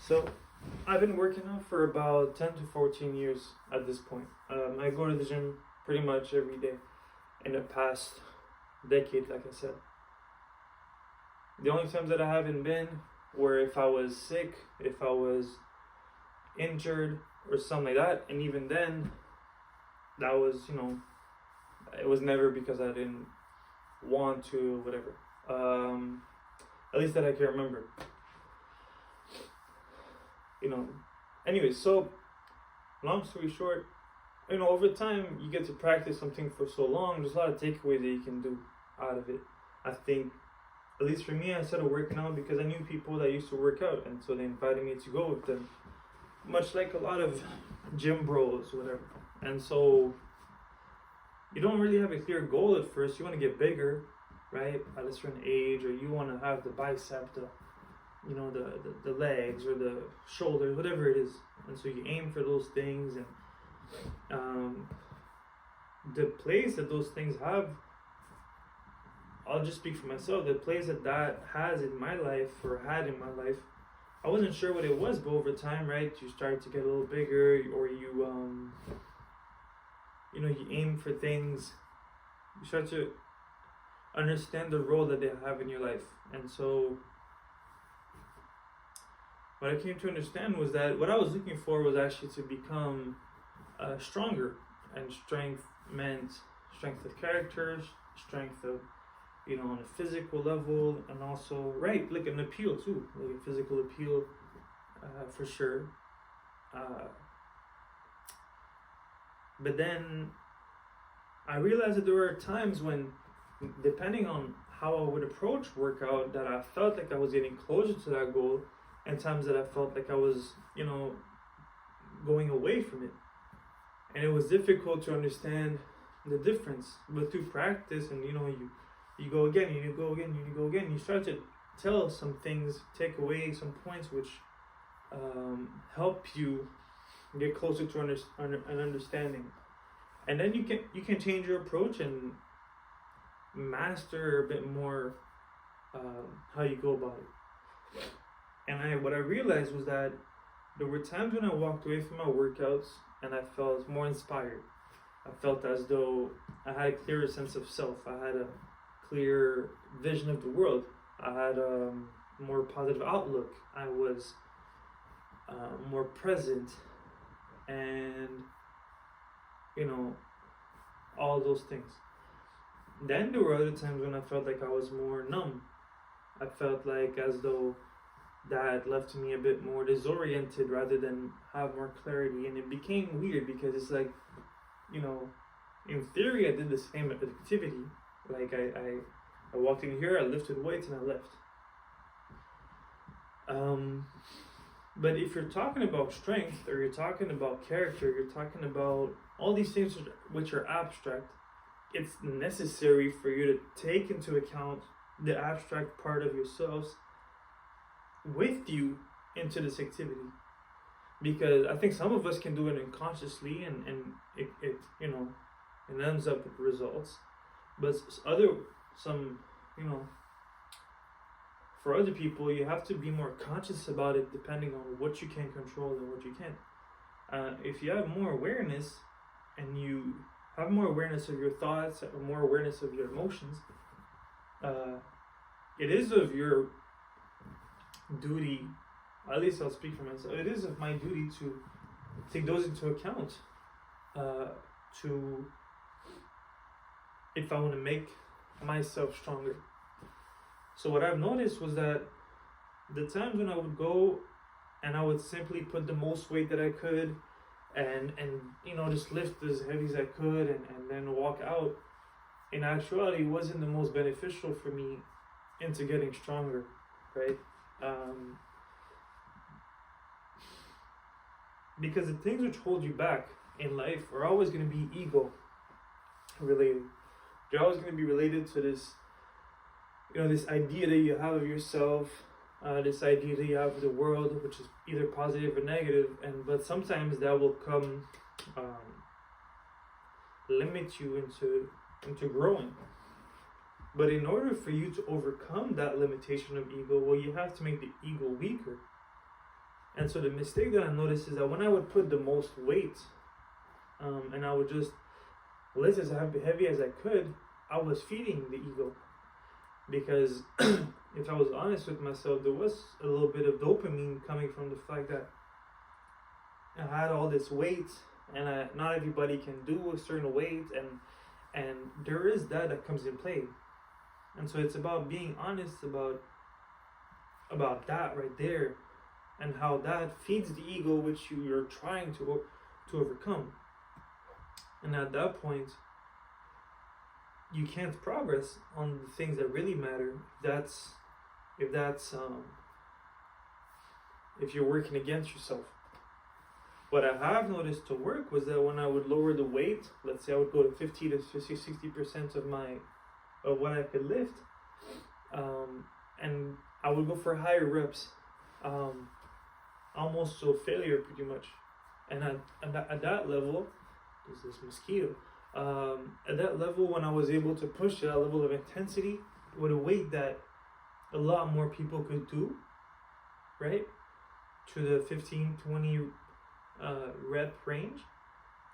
So I've been working out for about 10 to 14 years at this point. I go to the gym pretty much every day in the past decade, like I said. The only times that I haven't been were if I was sick, if I was injured, or something like that. And even then, that was, it was never because I didn't want to, whatever. At least that I can remember. Anyway, so long story short, over time you get to practice something for so long, there's a lot of takeaways that you can do out of it. I think, at least for me, I started working out because I knew people that used to work out, and so they invited me to go with them, much like a lot of gym bros, whatever. And so you don't really have a clear goal at first. You want to get bigger, right, at a certain age, or you want to have the bicep, the legs or the shoulders, whatever it is. And so you aim for those things, and the place that those things have, I'll just speak for myself, the place that has in my life, or had in my life, I wasn't sure what it was, but over time, right, you start to get a little bigger, or you aim for things, you start to understand the role that they have in your life. And so what I came to understand was that what I was looking for was actually to become stronger, and strength meant strength of character, strength of, on a physical level, and also, right, like an appeal too, like a physical appeal, for sure. But then I realized that there were times when, depending on how I would approach workout, that I felt like I was getting closer to that goal, and times that I felt like I was, going away from it. And it was difficult to understand the difference. But through practice, and you go again, you go again, you go again, you start to tell some things, take away some points which help you get closer to an understanding. And then you can change your approach and master a bit more how you go about it. And what I realized was that there were times when I walked away from my workouts and I felt more inspired. I felt as though I had a clearer sense of self. I had a clear vision of the world. I had a more positive outlook. I was more present, and all those things. Then there were other times when I felt like I was more numb. I felt like as though that left me a bit more disoriented rather than have more clarity. And it became weird because it's like, in theory I did the same activity. Like I walked in here, I lifted weights, and I left. But if you're talking about strength, or you're talking about character, you're talking about all these things which are abstract, it's necessary for you to take into account the abstract part of yourselves with you into this activity. Because I think some of us can do it unconsciously, and it ends up with results. But for other people, you have to be more conscious about it, depending on what you can control and what you can't. If you have more awareness, and you have more awareness of your thoughts, or more awareness of your emotions, it is of your duty, at least I'll speak for myself, it is of my duty to take those into account, if I want to make myself stronger. So what I've noticed was that the times when I would go and I would simply put the most weight that I could, and just lift as heavy as I could, and then walk out, in actuality wasn't the most beneficial for me into getting stronger, right? Because the things which hold you back in life are always going to be ego related. They're always going to be related to this, this idea that you have of yourself, this idea that you have of the world, which is either positive or negative, but sometimes that will come limit you into growing. But in order for you to overcome that limitation of ego, well, you have to make the ego weaker. And so the mistake that I noticed is that when I would put the most weight, and I would just lift as heavy as I could, I was feeding the ego. Because if I was honest with myself, there was a little bit of dopamine coming from the fact that I had all this weight, and not everybody can do a certain weight, and there is that comes in play. And so it's about being honest about that right there, and how that feeds the ego, which you're trying to overcome. And at that point, you can't progress on the things that really matter. If you're working against yourself. What I have noticed to work was that when I would lower the weight, let's say I would go to 50 to 60% of what I could lift, and I would go for higher reps, almost to a failure pretty much. And at that level, there's this mosquito. At that level, when I was able to push that level of intensity with a weight that a lot more people could do, right, to the 15, 20 rep range,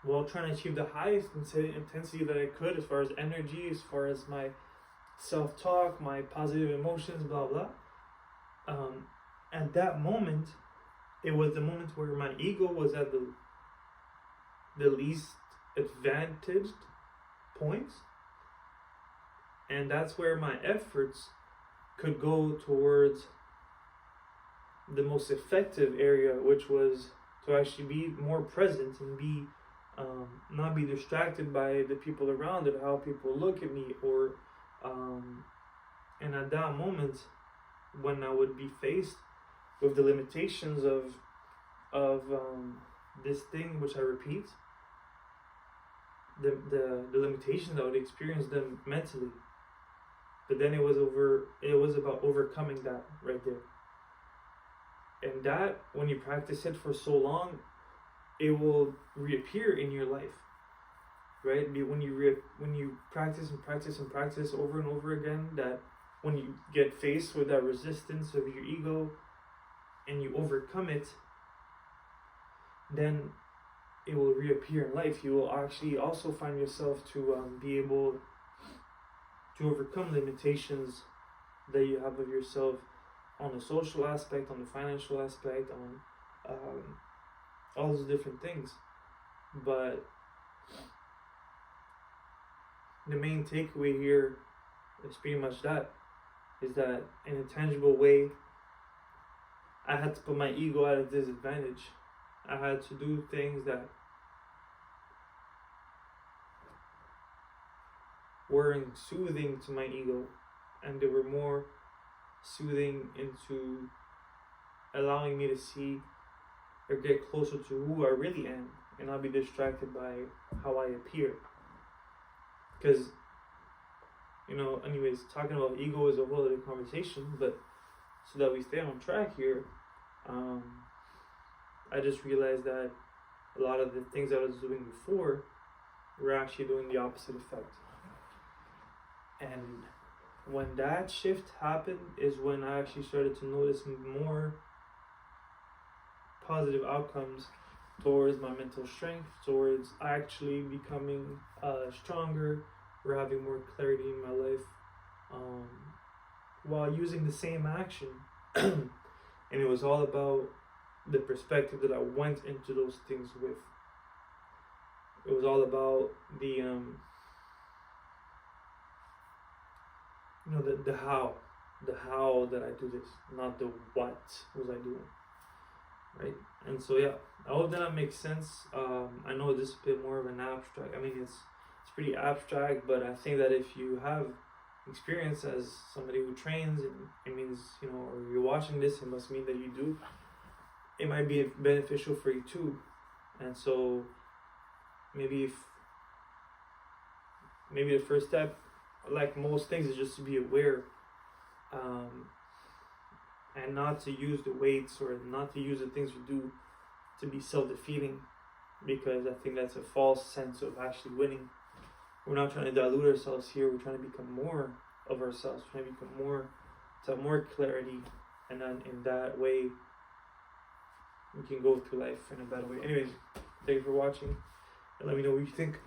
while trying to achieve the highest intensity that I could, as far as energy, as far as my self-talk, my positive emotions, blah blah. At that moment, it was the moment where my ego was at the least advantaged points, and that's where my efforts could go towards the most effective area, which was to actually be more present and be not be distracted by the people around it, how people look at me, or and at that moment, when I would be faced with the limitations of this thing which I repeat, the limitations, I would experience them mentally, but then it was about overcoming that right there. And that, when you practice it for so long, it will reappear in your life, right? When you practice and practice and practice over and over again, that when you get faced with that resistance of your ego and you overcome it, then it will reappear in life. You will actually also find yourself to be able to overcome limitations that you have of yourself, on the social aspect, on the financial aspect, on all those different things. But the main takeaway here is pretty much that, is that in a tangible way, I had to put my ego at a disadvantage. I had to do things that weren't soothing to my ego, and they were more soothing into allowing me to see or get closer to who I really am, and not be distracted by how I appear. Because, anyways, talking about ego is a whole other conversation, but so that we stay on track here, I just realized that a lot of the things I was doing before were actually doing the opposite effect. And when that shift happened is when I actually started to notice more positive outcomes towards my mental strength, towards actually becoming stronger, or having more clarity in my life, while using the same action. And it was all about the perspective that I went into those things with. It was all about the the how that I do this, not the what was I doing, right? And so yeah, I hope that makes sense. I know this is a bit more of an abstract. I mean, it's pretty abstract, but I think that if you have experience as somebody who trains, and it means, or you're watching this, it must mean that you do. It might be beneficial for you too. And so maybe the first step, like most things, is just to be aware, and not to use the weights, or not to use the things you do to be self-defeating, because I think that's a false sense of actually winning. We're not trying to dilute ourselves here. We're trying to become more of ourselves, trying to become more, to have more clarity, and then in that way you can go through life in a better way. Anyways, thank you for watching, and let me know what you think.